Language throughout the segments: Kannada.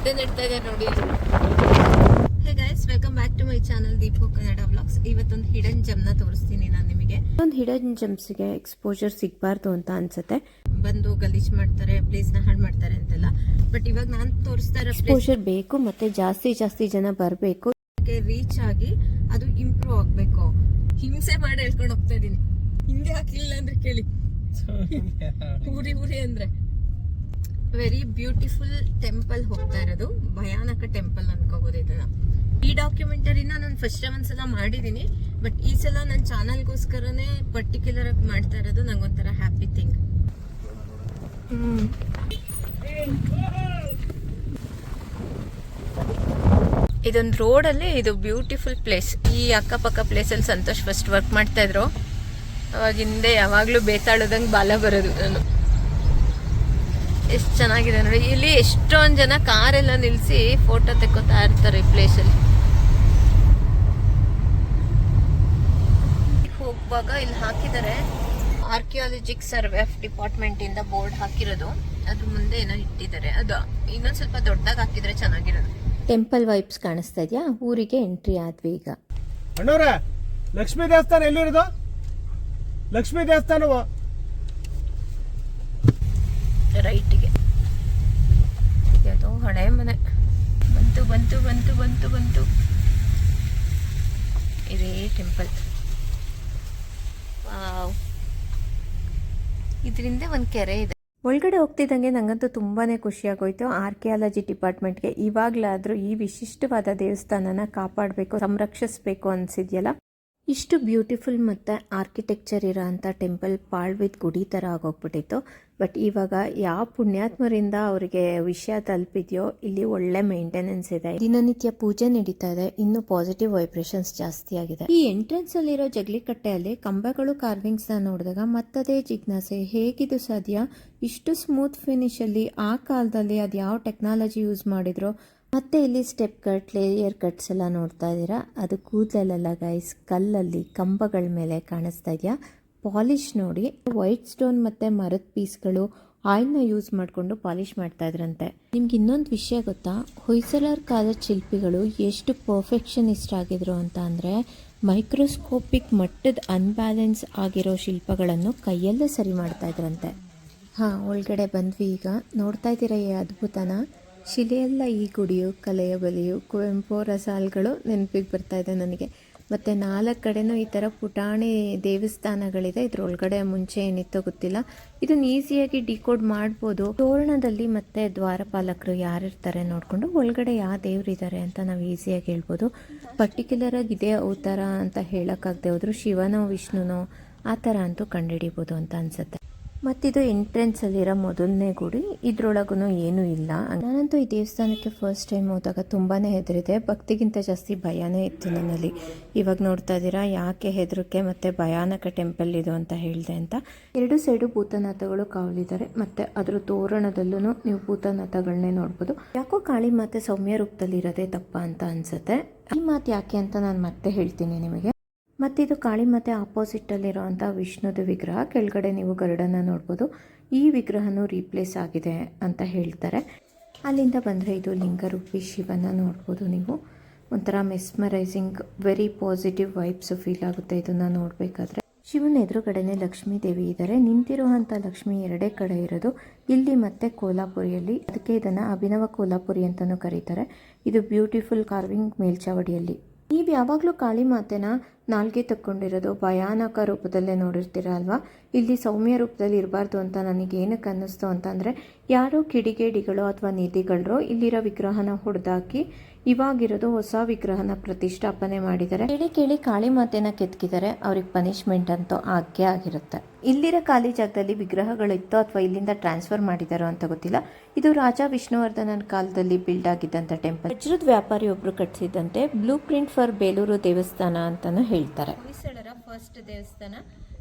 ಗದ್ದೆ ನೆಡ್ತಾ ಇದೆ ನೋಡಿ. Hey guys, welcome back to my channel Deepu Kannada vlogs. ಇವತ್ತೊಂದು ಹಿಡನ್ ಜಮ್ನ ತೋರಿಸ್ತೀನಿ ನಾನು ನಿಮಗೆ. ಒಂದು ಹಿಡನ್ ಜಮ್ಸ್ಗೆ ಎಕ್ಸ್ಪೋಜರ್ ಸಿಗಬಾರ್ದು ಅಂತ ಅನ್ಸುತ್ತೆ. ಬಂದು ಗಲೀಜ್ ಮಾಡ್ತಾರೆ, ಪ್ಲೇಸ್ ನ ಹಾಳು ಮಾಡ್ತಾರೆ ಅಂತೆಲ್ಲ. ಬಟ್ ಇವಾಗ ನಾನು ತೋರಿಸ್ತಾ ಇರೋ ಎಕ್ಸ್ಪೋಜರ್ ಬೇಕು, ಮತ್ತೆ ಜಾಸ್ತಿ ಜನ ಬರಬೇಕು, ರೀಚ್ ಆಗಿ ಅದು ಇಂಪ್ರೂವ್ ಆಗ್ಬೇಕು. ಹಿಂಸೆ ಮಾಡಿ ಹೇಳ್ಕೊಂಡು ಹೋಗ್ತಾ ಇದೀನಿ. ಹಿಂಗೆ ಹಾಕಿಲ್ಲ ಅಂದ್ರೆ ಕೇಳಿ, ಊರಿ ಅಂದ್ರೆ ವೆರಿ ಬ್ಯೂಟಿಫುಲ್ ಟೆಂಪಲ್ ಹೋಗ್ತಾ ಇರೋದು. ಭಯಾನಕ ಟೆಂಪಲ್ ಅನ್ಕೋಬಹುದು ಇದನ್ನ. ಈ ಡಾಕ್ಯುಮೆಂಟರಿನ ನಾನು ಫಸ್ಟ್ ಒಂದ್ಸಲ ಮಾಡಿದೀನಿ, ಬಟ್ ಈ ಸಲ ನನ್ನ ಚಾನಲ್ಗೋಸ್ಕರನೇ ಪರ್ಟಿಕ್ಯುಲರ್ ಆಗಿ ಮಾಡ್ತಾ ಇರೋದು. ನಂಗೊಂಥರ ಹ್ಯಾಪಿ ಥಿಂಗ್. ಇದೊಂದು ರೋಡಲ್ಲಿ ಇದು ಬ್ಯೂಟಿಫುಲ್ ಪ್ಲೇಸ್. ಈ ಅಕ್ಕಪಕ್ಕ ಪ್ಲೇಸಲ್ಲಿ ಸಂತೋಷ್ ಫಸ್ಟ್ ವರ್ಕ್ ಮಾಡ್ತಾ ಇದ್ರು. ಅವಾಗ ಹಿಂದೆ ಯಾವಾಗ್ಲೂ ಬೇತಾಳದಂಗೆ ಬಾಲ ಬರೋದು ನಾನು. ಎಷ್ಟು ಚೆನ್ನಾಗಿದೆ ನೋಡಿ. ಇಲ್ಲಿ ಎಷ್ಟೊಂದು ಜನ ಕಾರೆಲ್ಲ ನಿಲ್ಸಿ ಫೋಟೋ ತೆಕ್ಕೋತಾ ಇರ್ತಾರೆ ಈ ಪ್ಲೇಸಲ್ಲಿ. ಹೋಗುವಾಗ ಇಲ್ಲಿ ಹಾಕಿದ್ದಾರೆ ಆರ್ಕಿಯಾಲಜಿಕ್ ಸರ್ವೆ ಆಫ್ ಡಿಪಾರ್ಟ್ಮೆಂಟ್ ಇಂದ ಬೋರ್ಡ್ ಹಾಕಿರೋದು. ಅದ್ರ ಮುಂದೆ ಏನೋ ಇಟ್ಟಿದ್ದಾರೆ. ಅದು ಇನ್ನೊಂದ್ ಸ್ವಲ್ಪ ದೊಡ್ಡದಾಗಿ ಹಾಕಿದ್ರೆ ಚೆನ್ನಾಗಿರೋದು. ಟೆಂಪಲ್ ವೈಬ್ಸ್ ಕಾಣಿಸ್ತಾ ಇದೆಯಾ? ಊರಿಗೆ ಎಂಟ್ರಿ ಆದ್ವಿ ಈಗ. ಅಣ್ಣವ್ರೆ, ಲಕ್ಷ್ಮೀ ದೇವಸ್ಥಾನ ಎಲ್ಲಿರೋದು? ಲಕ್ಷ್ಮೀ ದೇವಸ್ಥಾನವು ರೈಟಿಗೆ. ಯಾವುದೋ ಹಳೆ ಮನೆ. ಬಂತು ಇದೇ ಟೆಂಪಲ್. ವಾವ್, ಇದರಿಂದ ಒಂದು ಕೆರೆ ಇದೆ. ಒಳಗಡೆ ಹೋಗ್ತಿದ್ದಂಗೆ ನಂಗಂತೂ ತುಂಬಾನೇ ಖುಷಿಯಾಗೋಯ್ತು. ಆರ್ಕಿಯಾಲಜಿ ಡಿಪಾರ್ಟ್ಮೆಂಟ್ಗೆ ಇವಾಗ್ಲಾದ್ರೂ ಈ ವಿಶಿಷ್ಟವಾದ ದೇವಸ್ಥಾನನ ಕಾಪಾಡಬೇಕು, ಸಂರಕ್ಷಿಸಬೇಕು ಅನ್ಸಿದ್ಯಲ್ಲ. ಇಷ್ಟು ಬ್ಯೂಟಿಫುಲ್ ಮತ್ತು ಆರ್ಕಿಟೆಕ್ಚರ್ ಇರೋ ಅಂಥ ಟೆಂಪಲ್ ಪಾಳ್ವಿದ್ ಗುಡಿ ಥರ ಆಗೋಗ್ಬಿಟ್ಟಿತ್ತು. ಬಟ್ ಇವಾಗ ಯಾವ ಪುಣ್ಯಾತ್ಮರಿಂದ ಅವರಿಗೆ ವಿಷಯ ತಲುಪಿದೆಯೋ, ಇಲ್ಲಿ ಒಳ್ಳೆ ಮೇಂಟೆನೆನ್ಸ್ ಇದೆ, ದಿನನಿತ್ಯ ಪೂಜೆ ನಡೀತಾ ಇದೆ, ಇನ್ನೂ ಪಾಸಿಟಿವ್ ವೈಬ್ರೇಷನ್ಸ್ ಜಾಸ್ತಿ ಆಗಿದೆ. ಈ ಎಂಟ್ರೆನ್ಸ್ ಅಲ್ಲಿರೋ ಜಗ್ಲಿಕಟ್ಟೆಯಲ್ಲಿ ಕಂಬಗಳು ಕಾರ್ವಿಂಗ್ಸ್ ನ ನೋಡಿದಾಗ ಮತ್ತದೇ ಜಿಜ್ಞಾಸೆ, ಹೇಗಿದು ಸಾಧ್ಯ? ಇಷ್ಟು ಸ್ಮೂತ್ ಫಿನಿಶ್ ಅಲ್ಲಿ ಆ ಕಾಲದಲ್ಲಿ ಅದು ಯಾವ ಟೆಕ್ನಾಲಜಿ ಯೂಸ್ ಮಾಡಿದ್ರು? ಮತ್ತೆ ಇಲ್ಲಿ ಸ್ಟೆಪ್ ಕಟ್, ಲೇಯರ್ ಕಟ್ಸ್ ಎಲ್ಲ ನೋಡ್ತಾ ಇದ್ದೀರಾ. ಅದು ಕೂದಲಲ್ಲ ಗೈಸ್, ಕಲ್ಲಲ್ಲಿ ಕಂಬಗಳ ಮೇಲೆ ಕಾಣಿಸ್ತಾ ಇದೆಯಾ? ಪಾಲಿಶ್ ನೋಡಿ, ವೈಟ್ ಸ್ಟೋನ್ ಮತ್ತೆ ಮರದ ಪೀಸ್ಗಳು ಆಯಿಲ್ನ ಯೂಸ್ ಮಾಡಿಕೊಂಡು ಪಾಲಿಶ್ ಮಾಡ್ತಾ ಇದ್ರಂತೆ. ನಿಮ್ಗೆ ಇನ್ನೊಂದು ವಿಷಯ ಗೊತ್ತಾ? ಹೊಯ್ಸಳರ ಕಾಲದ ಶಿಲ್ಪಿಗಳು ಎಷ್ಟು ಪರ್ಫೆಕ್ಷನಿಸ್ಟ್ ಆಗಿದ್ರು ಅಂತ ಅಂದರೆ, ಮೈಕ್ರೋಸ್ಕೋಪಿಕ್ ಮಟ್ಟದ ಅನ್ಬ್ಯಾಲೆನ್ಸ್ ಆಗಿರೋ ಶಿಲ್ಪಗಳನ್ನು ಕೈಯಲ್ಲೇ ಸರಿ ಮಾಡ್ತಾ ಇದ್ರಂತೆ. ಒಳಗಡೆ ಬಂದ್ವಿ ಈಗ. ನೋಡ್ತಾ ಇದ್ದೀರಾ ಈ ಅದ್ಭುತನ? ಶಿಲೆಯಲ್ಲ ಈ ಗುಡಿಯು, ಕಲೆಯ ಬಲಿಯು. ಕುವೆಂಪು ರಸಾಲ್ಗಳು ನೆನಪಿಗೆ ಬರ್ತಾ ಇದೆ ನನಗೆ. ಮತ್ತು 4 ಕಡೆನೂ ಈ ಥರ ಪುಟಾಣಿ ದೇವಸ್ಥಾನಗಳಿದೆ. ಇದ್ರೊಳಗಡೆ ಮುಂಚೆ ಏನಿತ್ತೋ ಗೊತ್ತಿಲ್ಲ. ಇದನ್ನು ಈಸಿಯಾಗಿ ಡಿಕೋಡ್ ಮಾಡ್ಬೋದು. ತೋರಣದಲ್ಲಿ ಮತ್ತು ದ್ವಾರಪಾಲಕರು ಯಾರಿರ್ತಾರೆ ನೋಡಿಕೊಂಡು ಒಳಗಡೆ ಯಾವ ದೇವರಿದ್ದಾರೆ ಅಂತ ನಾವು ಈಸಿಯಾಗಿ ಹೇಳ್ಬೋದು. ಪರ್ಟಿಕ್ಯುಲರ್ ಆಗಿ ಇದೇ ಅವತಾರ ಅಂತ ಹೇಳೋಕ್ಕಾಗದೆ ಹೋದ್ರು ಶಿವನೋ ವಿಷ್ಣುನೋ ಆ ಥರ ಅಂತೂ ಕಂಡುಹಿಡಿಬೋದು ಅಂತ ಅನ್ಸುತ್ತೆ. ಮತ್ತಿದು ಎಂಟ್ರೆನ್ಸ್ ಅಲ್ಲಿರೋ ಮೊದಲನೇ ಗುಡಿ. ಇದ್ರೊಳಗೂ ಏನೂ ಇಲ್ಲ. ನಾನಂತೂ ಈ ದೇವಸ್ಥಾನಕ್ಕೆ ಫಸ್ಟ್ ಟೈಮ್ ಹೋದಾಗ ತುಂಬಾನೇ ಹೆದರಿದೆ. ಭಕ್ತಿಗಿಂತ ಜಾಸ್ತಿ ಭಯನೇ ಇತ್ತು ನನ್ನಲ್ಲಿ. ಇವಾಗ ನೋಡ್ತಾ ಇದ್ದೀರಾ ಯಾಕೆ ಹೆದರಿಕೆ ಮತ್ತೆ ಭಯಾನಕ ಟೆಂಪಲ್ ಇದು ಅಂತ ಹೇಳಿದೆ ಅಂತ. 2 ಸೈಡು ಭೂತನಾಥಗಳು ಕಾವಲಿದ್ದಾರೆ. ಮತ್ತೆ ಅದ್ರ ತೋರಣದಲ್ಲೂ ನೀವು ಭೂತನಾಥಗಳನ್ನೇ ನೋಡ್ಬೋದು. ಯಾಕೋ ಕಾಳಿ ಮಾತೆ ಸೌಮ್ಯ ರೂಪದಲ್ಲಿ ಇರೋದೇ ತಪ್ಪ ಅಂತ ಅನ್ಸುತ್ತೆ. ಈ ಮಾತು ಯಾಕೆ ಅಂತ ನಾನು ಮತ್ತೆ ಹೇಳ್ತೀನಿ ನಿಮಗೆ. ಮತ್ತಿದು ಕಾಳಿ ಮಾತೆ ಆಪೋಸಿಟಲ್ಲಿರೋವಂಥ ವಿಷ್ಣುದ ವಿಗ್ರಹ. ಕೆಳಗಡೆ ನೀವು ಗರುಡನ ನೋಡ್ಬೋದು. ಈ ವಿಗ್ರಹನೂ ರೀಪ್ಲೇಸ್ ಆಗಿದೆ ಅಂತ ಹೇಳ್ತಾರೆ. ಅಲ್ಲಿಂದ ಬಂದರೆ ಇದು ಲಿಂಗರೂಪಿ ಶಿವನ ನೋಡ್ಬೋದು ನೀವು. ಒಂಥರ mesmerising, very positive vibes feel ಆಗುತ್ತೆ ಇದನ್ನು ನೋಡಬೇಕಾದ್ರೆ. ಶಿವನ ಎದುರುಗಡೆನೆ ಲಕ್ಷ್ಮೀ ದೇವಿ ಇದ್ದಾರೆ. ನಿಂತಿರುವಂಥ ಲಕ್ಷ್ಮಿ 2 ಕಡೆ ಇರೋದು ಇಲ್ಲಿ ಮತ್ತೆ ಕೋಲಾಪುರಿಯಲ್ಲಿ. ಅದಕ್ಕೆ ಇದನ್ನು ಅಭಿನವ ಕೋಲಾಪುರಿ ಅಂತಲೂ ಕರೀತಾರೆ. ಇದು ಬ್ಯೂಟಿಫುಲ್ ಕಾರ್ವಿಂಗ್ ಮೇಲ್ಚಾವಡಿಯಲ್ಲಿ. ನೀವು ಯಾವಾಗಲೂ ಕಾಳಿ ಮಾತೆನ ನಾಲ್ಗೆ ತಕ್ಕೊಂಡಿರೋದು ಭಯಾನಕ ರೂಪದಲ್ಲೇ ನೋಡಿರ್ತೀರ ಅಲ್ವಾ? ಇಲ್ಲಿ ಸೌಮ್ಯ ರೂಪದಲ್ಲಿ ಇರಬಾರ್ದು ಅಂತ ನನಗೆ ಏನಕ್ಕೆ ಅನ್ನಿಸ್ತು ಅಂತಂದರೆ, ಯಾರೋ ಕಿಡಿಗೇಡಿಗಳು ಅಥವಾ ನಿಧಿಗಳರು ಇಲ್ಲಿರೋ ವಿಗ್ರಹನ ಹೊಡೆದಾಕಿ ಇವಾಗಿರೋದು ಹೊಸ ವಿಗ್ರಹನ ಪ್ರತಿಷ್ಠಾಪನೆ ಮಾಡಿದ್ದಾರೆ. ಕೇಳಿ ಕಾಳಿ ಮಾತೆನ ಕೆತ್ಕಿದ್ದಾರೆ. ಅವ್ರಿಗೆ ಪನಿಷ್ಮೆಂಟ್ ಅಂತೂ ಆಗೇ ಆಗಿರುತ್ತೆ. ಇಲ್ಲಿರೋ ಖಾಲಿ ಜಾಗದಲ್ಲಿ ವಿಗ್ರಹಗಳಿತ್ತೋ ಅಥವಾ ಇಲ್ಲಿಂದ ಟ್ರಾನ್ಸ್ಫರ್ ಮಾಡಿದಾರೋ ಅಂತ ಗೊತ್ತಿಲ್ಲ. ಇದು ರಾಜ ವಿಷ್ಣುವರ್ಧನನ ಕಾಲದಲ್ಲಿ ಬಿಲ್ಡ್ ಆಗಿದ್ದಂಥ ಟೆಂಪಲ್. ವಜ್ರದ ವ್ಯಾಪಾರಿ ಒಬ್ರು ಕಟ್ಟಿಸಿದಂತೆ ಬ್ಲೂ ಪ್ರಿಂಟ್ ಫಾರ್ ಬೇಲೂರು ದೇವಸ್ಥಾನ ಅಂತಾನು ಹೇಳ್ತಾರೆ. ಹೊಯ್ಸಳರ ಫಸ್ಟ್ ದೇವಸ್ಥಾನ.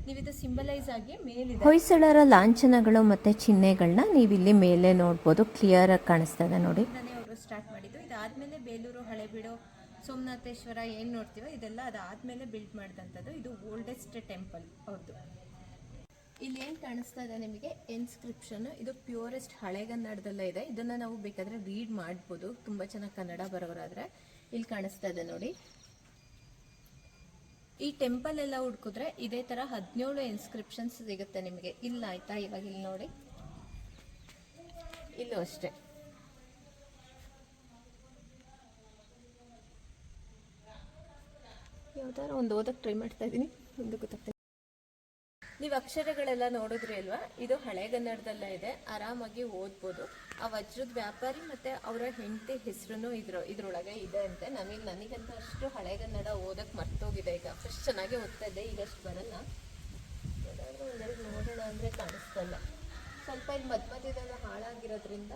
ನೀವಿದು ಸಿಂಬಲೈಸ್ ಆಗಿ ಮೇಲಿದೆ. ಹೊಯ್ಸಳರ ಲಾಂಛನಗಳು ಮತ್ತೆ ಚಿಹ್ನೆಗಳನ್ನ ನೀವಿಲ್ಲಿ ಮೇಲೆ ನೋಡ್ಬೋದು. ಕ್ಲಿಯರ್ ಆಗಿ ಕಾಣಿಸ್ತಾ ಇದೆ ನೋಡಿ. ಅವರು ಸ್ಟಾರ್ಟ್ ಮಾಡಿದ್ದು. ಇದಾದ್ಮೇಲೆ ಬೇಲೂರು, ಹಳೆಬೀಡು, ಸೋಮನಾಥೇಶ್ವರ ಏನು ನೋಡ್ತೀವೋ ಇದೆಲ್ಲ ಅದಾದ್ಮೇಲೆ ಬಿಲ್ಡ್ ಮಾಡಿದಂಥದ್ದು. ಇದು ಓಲ್ಡೆಸ್ಟ್ ಟೆಂಪಲ್ ಅವ್ರದ್ದು. ಇಲ್ಲಿ ಏನು ಕಾಣಿಸ್ತಾ ಇದೆ ನಿಮಗೆ ಇನ್ಸ್ಕ್ರಿಪ್ಷನ್. ಇದು ಪ್ಯೂರೆಸ್ಟ್ ಹಳೆಗನ್ನಡದಲ್ಲೇ ಇದೆ. ಇದನ್ನ ನಾವು ಬೇಕಾದ್ರೆ ರೀಡ್ ಮಾಡ್ಬೋದು, ತುಂಬಾ ಚೆನ್ನಾಗಿ ಕನ್ನಡ ಬರೋರಾದ್ರೆ. ಇಲ್ಲಿ ಕಾಣಿಸ್ತಾ ಇದೆ ನೋಡಿ. ಈ ಟೆಂಪಲ್ ಎಲ್ಲ ಹುಡ್ಕಿದ್ರೆ ಇದೇ ತರ 17 ಇನ್ಸ್ಕ್ರಿಪ್ಷನ್ಸ್ ಸಿಗುತ್ತೆ ನಿಮಗೆ. ಇಲ್ಲ ಆಯ್ತಾ, ಇವಾಗ ಇಲ್ಲಿ ನೋಡಿ, ಇಲ್ಲೂ ಅಷ್ಟೇ. ಯಾವ್ದಾರ ಒಂದು ಓದಕ್ಕೆ ಟ್ರೈ ಮಾಡ್ತಾ ಇದ್ದೀನಿ, ಒಂದು ಗೊತ್ತಾಗ್ತದೆ. ನೀವು ಅಕ್ಷರಗಳೆಲ್ಲ ನೋಡಿದ್ರಿ ಅಲ್ವಾ, ಇದು ಹಳೆಗನ್ನಡದಲ್ಲೇ ಇದೆ, ಆರಾಮಾಗಿ ಓದ್ಬೋದು. ಆ ವಜ್ರದ ವ್ಯಾಪಾರಿ ಮತ್ತೆ ಅವರ ಹೆಂಡತಿ ಹೆಸರು ಇದ್ರೊಳಗೆ ಇದೆ ಅಂತೆ. ನನಗಂತೂ ಅಷ್ಟು ಹಳೆಗನ್ನಡ ಓದಕ್ಕೆ ಮರ್ತೋಗಿದೆ. ಈಗ ಫಸ್ಟ್ ಚೆನ್ನಾಗಿ ಓದ್ತಾ ಇದ್ದೆ, ಈಗ ಅಷ್ಟು ಬರಲ್ಲ. ಒಂದೆರಡು ನೋಡೋಣ ಅಂದರೆ ಕಾಣಿಸ್ತಲ್ಲ. ಸ್ವಲ್ಪ ಇಲ್ಲಿ ಮಧ್ಯದೆಲ್ಲ ಹಾಳಾಗಿರೋದ್ರಿಂದ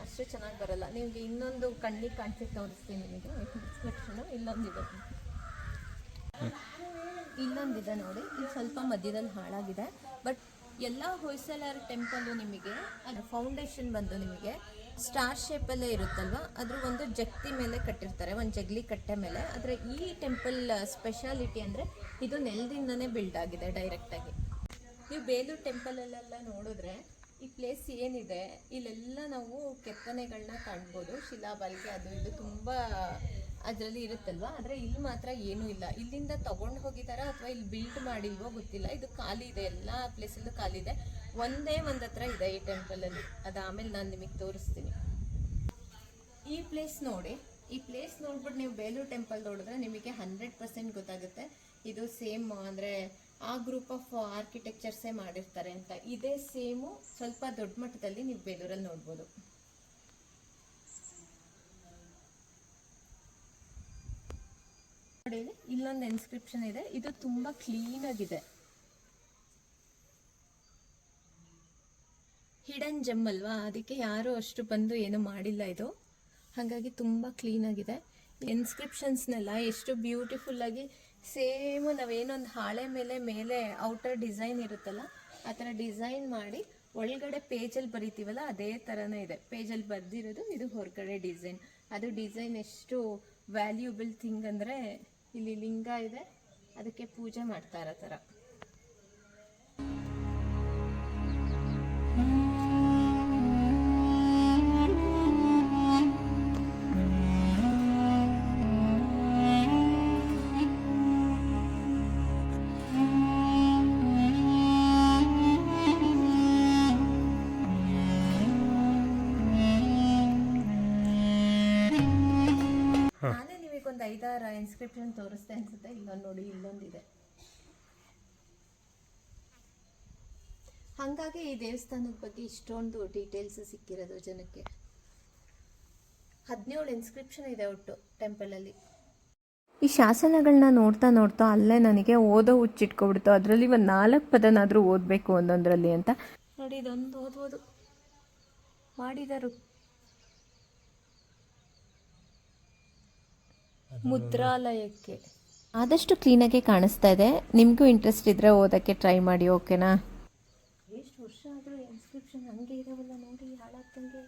ಅಷ್ಟು ಚೆನ್ನಾಗಿ ಬರಲ್ಲ. ನಿಮಗೆ ಇನ್ನೊಂದು ಕಣ್ಣಿಗೆ ಕಾಣಿಸಕ್ಕೆ ತೋರಿಸ್ತೀನಿ ನಿಮಗೆ ಇನ್ಸ್ಕ್ರಿಪ್ಷನು. ಇಲ್ಲೊಂದಿದೆ ನೋಡಿ. ಇದು ಸ್ವಲ್ಪ ಮಧ್ಯದಲ್ಲಿ ಹಾಳಾಗಿದೆ. ಬಟ್ ಎಲ್ಲ ಹೊಯ್ಸಳರ ಟೆಂಪಲ್ಲು ನಿಮಗೆ ಅದು ಫೌಂಡೇಶನ್ ಬಂದು ನಿಮಗೆ ಸ್ಟಾರ್ ಶೇಪಲ್ಲೇ ಇರುತ್ತಲ್ವ, ಅದ್ರ ಒಂದು ಜಗ್ತಿ ಮೇಲೆ ಕಟ್ಟಿರ್ತಾರೆ, ಒಂದು ಜಗ್ಲಿ ಕಟ್ಟೆ ಮೇಲೆ. ಆದರೆ ಈ ಟೆಂಪಲ್ ಸ್ಪೆಷಾಲಿಟಿ ಅಂದರೆ ಇದು ನೆಲದಿಂದನೇ ಬಿಲ್ಡ್ ಆಗಿದೆ ಡೈರೆಕ್ಟಾಗಿ. ನೀವು ಬೇಲೂರು ಟೆಂಪಲಲ್ಲೆಲ್ಲ ನೋಡಿದ್ರೆ ಈ ಪ್ಲೇಸ್ ಏನಿದೆ, ಇಲ್ಲೆಲ್ಲ ನಾವು ಕೆತ್ತನೆಗಳನ್ನ ಕಾಣ್ಬೋದು. ಶಿಲಾಬಾಲಿಕೆ ಅದು ಇದು ತುಂಬ ಅದರಲ್ಲಿ ಇರುತ್ತಲ್ವ. ಆದರೆ ಇಲ್ಲಿ ಮಾತ್ರ ಏನೂ ಇಲ್ಲ. ಇಲ್ಲಿಂದ ತಗೊಂಡು ಹೋಗಿದಾರಾ ಅಥವಾ ಇಲ್ಲಿ ಬಿಲ್ಡ್ ಮಾಡಿಲ್ವೋ ಗೊತ್ತಿಲ್ಲ. ಇದು ಖಾಲಿ ಇದೆ, ಎಲ್ಲ ಪ್ಲೇಸಲ್ಲೂ ಖಾಲಿ ಇದೆ. ಒಂದೇ ಒಂದು ಹತ್ರ ಇದೆ ಈ ಟೆಂಪಲಲ್ಲಿ. ಅದು ಆಮೇಲೆ ನಾನು ನಿಮಗೆ ತೋರಿಸ್ತೀನಿ. ಈ ಪ್ಲೇಸ್ ನೋಡಿ. ಈ ಪ್ಲೇಸ್ ನೋಡ್ಬಿಟ್ಟು ನೀವು ಬೇಲೂರು ಟೆಂಪಲ್ ನೋಡಿದ್ರೆ ನಿಮಗೆ 100% ಗೊತ್ತಾಗುತ್ತೆ ಇದು ಸೇಮ್ ಅಂದರೆ ಆ ಗ್ರೂಪ್ ಆಫ್ ಆರ್ಕಿಟೆಕ್ಚರ್ಸೇ ಮಾಡಿರ್ತಾರೆ ಅಂತ. ಇದೇ ಸೇಮು ಸ್ವಲ್ಪ ದೊಡ್ಡ ಮಟ್ಟದಲ್ಲಿ ನೀವು ಬೇಲೂರಲ್ಲಿ ನೋಡ್ಬೋದು. ನೋಡಿ, ಇಲ್ಲೊಂದು ಇನ್ಸ್ಕ್ರಿಪ್ಷನ್ ಇದೆ. ಇದು ತುಂಬಾ ಕ್ಲೀನ್ ಆಗಿದೆ. ಹಿಡನ್ ಜೆಮ್ ಅಲ್ವಾ, ಅದಕ್ಕೆ ಯಾರು ಅಷ್ಟು ಬಂದು ಏನು ಮಾಡಿಲ್ಲ ಇದು. ಹಾಗಾಗಿ ತುಂಬ ಕ್ಲೀನ್ ಆಗಿದೆ. ಇನ್ಸ್ಕ್ರಿಪ್ಷನ್ಸ್ನೆಲ್ಲ ಎಷ್ಟು ಬ್ಯೂಟಿಫುಲ್ ಆಗಿ ಸೇಮ್ ನಾವೇನೊಂದು ಹಾಳೆ ಮೇಲೆ ಔಟರ್ ಡಿಸೈನ್ ಇರುತ್ತಲ್ಲ, ಆ ಥರ ಡಿಸೈನ್ ಮಾಡಿ ಒಳಗಡೆ ಪೇಜಲ್ಲಿ ಬರಿತೀವಲ್ಲ ಅದೇ ಥರನೇ ಇದೆ. ಪೇಜಲ್ಲಿ ಬರೆದಿರೋದು, ಇದು ಹೊರಗಡೆ ಡಿಸೈನ್. ಅದು ಡಿಸೈನ್ ಎಷ್ಟು ವ್ಯಾಲ್ಯೂಬಲ್ ಥಿಂಗ್ ಅಂದರೆ, ಇಲ್ಲಿ ಲಿಂಗ ಇದೆ, ಅದಕ್ಕೆ ಪೂಜೆ ಮಾಡ್ತಾ ಇರೋ ಥರ. ನಾನೇ ನಿಮಗೊಂದು 5-6 ಇನ್ಸ್ಕ್ರಿಪ್ಷನ್ ತೋರಿಸ್ತೆ ಅನ್ಸುತ್ತೆ. ಇಲ್ಲೊಂದು ನೋಡಿ, ಇಲ್ಲೊಂದಿದೆ. ಹಾಗಾಗಿ ಈ ದೇವಸ್ಥಾನದ ಬಗ್ಗೆ ಇಷ್ಟೊಂದು ಡೀಟೇಲ್ಸ್ ಸಿಕ್ಕಿರೋದು ಜನಕ್ಕೆ. 17 ಇನ್ಸ್ಕ್ರಿಪ್ಷನ್ ಇದೆ ಒಟ್ಟು ಟೆಂಪಲಲ್ಲಿ. ಈ ಶಾಸನಗಳನ್ನ ನೋಡ್ತಾ ಅಲ್ಲೇ ನನಗೆ ಓದೋ ಹುಚ್ಚಿಟ್ಕೊಬಿಡ್ತು. ಅದರಲ್ಲಿ ಒಂದು 4 ಪದನಾದರೂ ಓದಬೇಕು ಒಂದೊಂದರಲ್ಲಿ ಅಂತ. ನೋಡಿ, ಇದೊಂದು ಓದ್ಬೋದು ಮಾಡಿದರು. ಮುದ್ರಾಲಯಕ್ಕೆ ಆದಷ್ಟು ಕ್ಲೀನಾಗೆ ಕಾಣಿಸ್ತಾ ಇದೆ. ನಿಮಗೂ ಇಂಟ್ರೆಸ್ಟ್ ಇದ್ದರೆ ಓದೋಕ್ಕೆ ಟ್ರೈ ಮಾಡಿ, ಓಕೆನಾ? ಎಷ್ಟು ವರ್ಷ ಆದರೂ ಇನ್ಸ್ಕ್ರಿಪ್ಷನ್ ಹಂಗೆ ಇದಾವಲ್ಲ ನೋಡಿ, ಹಾಳಾಗ್ತಂಗೆ.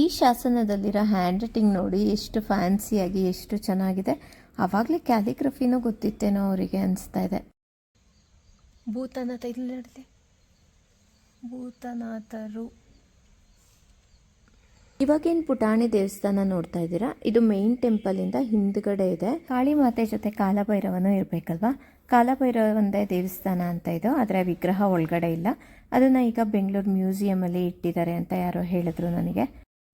ಈ ಶಾಸನದಲ್ಲಿರೋ ಹ್ಯಾಂಡ್ ರೈಟಿಂಗ್ ನೋಡಿ, ಎಷ್ಟು ಫ್ಯಾನ್ಸಿಯಾಗಿ ಎಷ್ಟು ಚೆನ್ನಾಗಿದೆ. ಆವಾಗಲೇ ಕ್ಯಾಲಿಗ್ರಫಿನೂ ಗೊತ್ತಿತ್ತೇನೋ ಅವರಿಗೆ ಅನಿಸ್ತಾ ಇದೆ. ಭೂತನಾಥ ಇಲ್ಲಿ ನೋಡಲಿ, ಭೂತನಾಥರು. ಇವಾಗೇನು ಪುಟಾಣಿ ದೇವಸ್ಥಾನ ನೋಡ್ತಾ ಇದ್ದೀರಾ, ಇದು ಮೇನ್ ಟೆಂಪಲಿಂದ ಹಿಂದ್ಗಡೆ ಇದೆ. ಕಾಳಿ ಮಾತೆ ಜೊತೆ ಕಾಲಭೈರವನೂ ಇರಬೇಕಲ್ವಾ. ಕಾಲಭೈರವಂದೇ ದೇವಸ್ಥಾನ ಅಂತ ಇದು, ಆದರೆ ವಿಗ್ರಹ ಒಳಗಡೆ ಇಲ್ಲ. ಅದನ್ನು ಈಗ ಬೆಂಗಳೂರು ಮ್ಯೂಸಿಯಮಲ್ಲಿ ಇಟ್ಟಿದ್ದಾರೆ ಅಂತ ಯಾರೋ ಹೇಳಿದ್ರು ನನಗೆ.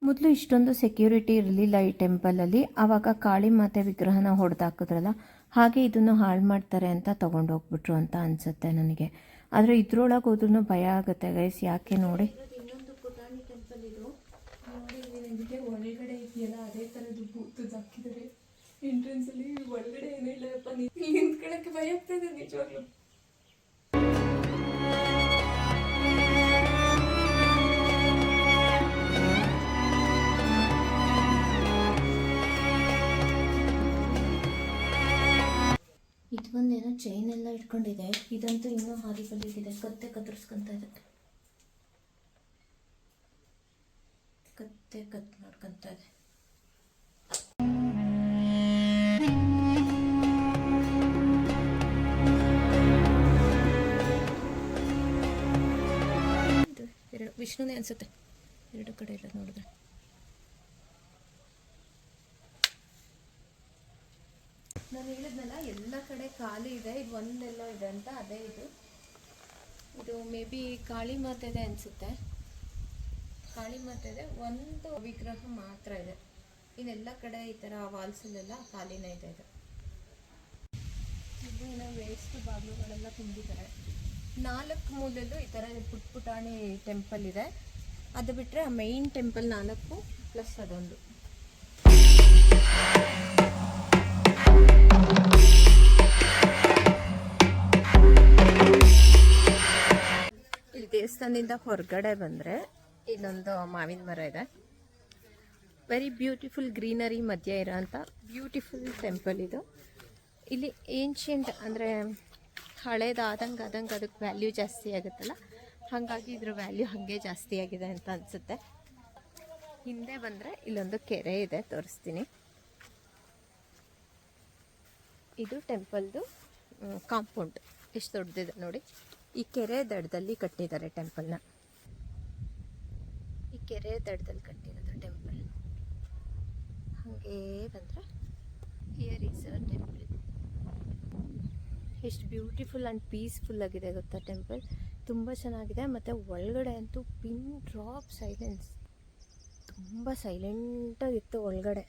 ಮೊದಲು ಇಷ್ಟೊಂದು ಸೆಕ್ಯೂರಿಟಿ ಇರಲಿಲ್ಲ ಈ ಟೆಂಪಲಲ್ಲಿ. ಆವಾಗ ಕಾಳಿ ಮಾತೆ ವಿಗ್ರಹನ ಹೊಡೆದಾಕಿದ್ರಲ್ಲ, ಹಾಗೆ ಇದನ್ನು ಹಾಳು ಮಾಡ್ತಾರೆ ಅಂತ ತೊಗೊಂಡು ಹೋಗ್ಬಿಟ್ರು ಅಂತ ಅನಿಸುತ್ತೆ ನನಗೆ. ಆದರೆ ಇದ್ರೊಳಗೆ ಹೋದ್ರೂ ಭಯ ಆಗುತ್ತೆ ಗೈಸ್. ಯಾಕೆ ನೋಡಿ, ಇನ್ನೊಂದು ಪುಟಾಣಿ ಟೆಂಪಲ್ ಇದು ನೋಡಿ, ನಿಮಗೆ ಒಳಗಡೆ ಇದೆಯಲ್ಲ ಅದೇ ಥರದ್ದು ಭೂತದ್ದು ಹಾಕಿದ್ದಾರೆ ಎಂಟ್ರೆನ್ಸಲ್ಲಿ. ಒಳಗಡೆ ಏನೂ ಇಲ್ಲಪ್ಪ, ನಿಂತ್ಕೊಳ್ಳೋಕ್ಕೆ ಭಯ ಆಗ್ತದೆ ನಿಜವಾಗ್ಲೂ. ಇದೊಂದೇನೋ ಚೈನ್ ಎಲ್ಲ ಇಟ್ಕೊಂಡಿದೆ. ಇದಂತೂ ಇನ್ನೂ ಹಾದಿ ಬಲ್ಲಿಗಿದೆ, ಕತ್ತೆ ಕತ್ತರಿಸ್ಕೊಂತ ಇದೆ. ಕತ್ತೆ ಮಾಡ್ಕೊಂತ ಇದೆ. ವಿಷ್ಣುನೇ ಅನಿಸುತ್ತೆ ಎರಡು ಕಡೆ ಎಲ್ಲ ನೋಡಿದ್ರೆ. ನಾನು ಹೇಳಿದ್ನಲ್ಲ ಎಲ್ಲ ಕಡೆ ಖಾಲಿ ಇದೆ, ಇದು ಒಂದೆಲ್ಲ ಇದೆ ಅಂತ. ಅದೇ ಇದು ಮೇ ಬಿ ಕಾಳಿ ಮಾತೆದೆ ಅನಿಸುತ್ತೆ. ಕಾಳಿ ಮಾತೆದೆ, ಒಂದು ವಿಗ್ರಹ ಮಾತ್ರ ಇದೆ. ಇನ್ನೆಲ್ಲ ಕಡೆ ಈ ಥರ ವಾಲ್ಸಲ್ಲೆಲ್ಲ ಖಾಲಿನೇ ಇದೆ. ಇದು ಏನೋ ವೇಸ್ಟ್ ಬಾಗಿಲುಗಳೆಲ್ಲ ತುಂಬಿದ್ದಾರೆ. 4 ಮೂಲೆಯಲ್ಲೂ ಈ ಥರ ಪುಟಾಣಿ ಟೆಂಪಲ್ ಇದೆ. ಅದು ಬಿಟ್ಟರೆ ಆ ಮೈನ್ ಟೆಂಪಲ್ 4 ಪ್ಲಸ್ ಅದೊಂದು. ಇಲ್ಲಿ ದೇವಸ್ಥಾನದಿಂದ ಹೊರಗಡೆ ಬಂದರೆ ಇಲ್ಲೊಂದು ಮಾವಿನ ಮರ ಇದೆ. ವೆರಿ ಬ್ಯೂಟಿಫುಲ್ ಗ್ರೀನರಿ ಮಧ್ಯೆ ಇರೋಂಥ ಬ್ಯೂಟಿಫುಲ್ ಟೆಂಪಲ್ ಇದು. ಇಲ್ಲಿ ಏನ್ಷಿಯಂಟ್ ಅಂದರೆ ಹಳೇದಾದಂಗೆ ಅದಕ್ಕೆ ವ್ಯಾಲ್ಯೂ ಜಾಸ್ತಿ ಆಗುತ್ತಲ್ಲ, ಹಾಗಾಗಿ ಇದ್ರ ವ್ಯಾಲ್ಯೂ ಹಾಗೆ ಜಾಸ್ತಿ ಆಗಿದೆ ಅಂತ ಅನಿಸುತ್ತೆ. ಹಿಂದೆ ಬಂದರೆ ಇಲ್ಲೊಂದು ಕೆರೆ ಇದೆ, ತೋರಿಸ್ತೀನಿ. ಇದು ಟೆಂಪಲ್ದು ಕಾಂಪೌಂಡ್ ಎಷ್ಟು ದೊಡ್ಡದಿದೆ ನೋಡಿ. ಈ ಕೆರೆ ದಡದಲ್ಲಿ ಕಟ್ಟಿದ್ದಾರೆ ಟೆಂಪಲ್ನ. ಈ ಕೆರೆ ದಡದಲ್ಲಿ ಕಟ್ಟಿರೋದು ಟೆಂಪಲ್. ಹಾಗೇ ಬಂದರೆ ಹಿಯರ್ ಈಸ್ ಅ ಟೆಂಪಲ್. ಎಷ್ಟು ಬ್ಯೂಟಿಫುಲ್ ಆ್ಯಂಡ್ ಪೀಸ್ಫುಲ್ ಆಗಿದೆ ಗೊತ್ತಾ ಟೆಂಪಲ್. ತುಂಬ ಚೆನ್ನಾಗಿದೆ. ಮತ್ತು ಒಳಗಡೆ ಅಂತೂ ಪಿನ್ ಡ್ರಾಪ್ ಸೈಲೆನ್ಸ್, ತುಂಬ ಸೈಲೆಂಟಾಗಿತ್ತು ಒಳಗಡೆ.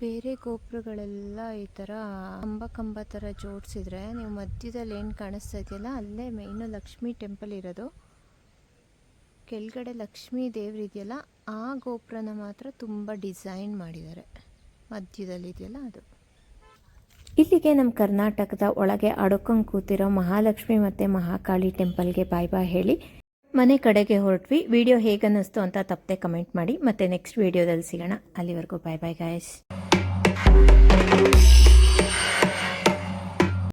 ಬೇರೆ ಗೋಪುರಗಳೆಲ್ಲ ಈ ಥರ ಕಂಬ ಥರ ಜೋಡಿಸಿದ್ರೆ, ನೀವು ಮಧ್ಯದಲ್ಲಿ ಏನು ಕಾಣಿಸ್ತಾ ಇದೆಯಲ್ಲ, ಅಲ್ಲೇ ಮೇಯ್ನು ಲಕ್ಷ್ಮೀ ಟೆಂಪಲ್ ಇರೋದು. ಕೆಳಗಡೆ ಲಕ್ಷ್ಮೀ ದೇವ್ರು ಇದೆಯಲ್ಲ, ಆ ಗೋಪುರನ ಮಾತ್ರ ತುಂಬ ಡಿಸೈನ್ ಮಾಡಿದ್ದಾರೆ. ಮಧ್ಯದಲ್ಲಿ ಇದೆಯಲ್ಲ ಅದು. ಇಲ್ಲಿಗೆ ನಮ್ಮ ಕರ್ನಾಟಕದ ಒಳಗೆ ಅಡ್ಕೊಂಡು ಕೂತಿರೋ ಮಹಾಲಕ್ಷ್ಮಿ ಮತ್ತು ಮಹಾಕಾಳಿ ಟೆಂಪಲ್ಗೆ ಬಾಯ್ ಬಾಯ್ ಹೇಳಿ ಮನೆ ಕಡೆಗೆ ಹೊರಟ್ವಿ. ವಿಡಿಯೋ ಹೇಗನ್ನಿಸ್ತು ಅಂತ ತಪ್ಪದೆ ಕಮೆಂಟ್ ಮಾಡಿ. ಮತ್ತು ನೆಕ್ಸ್ಟ್ ವಿಡಿಯೋದಲ್ಲಿ ಸಿಗೋಣ. ಅಲ್ಲಿವರೆಗೂ ಬಾಯ್ ಬಾಯ್ ಗಾಯ್ಸ್.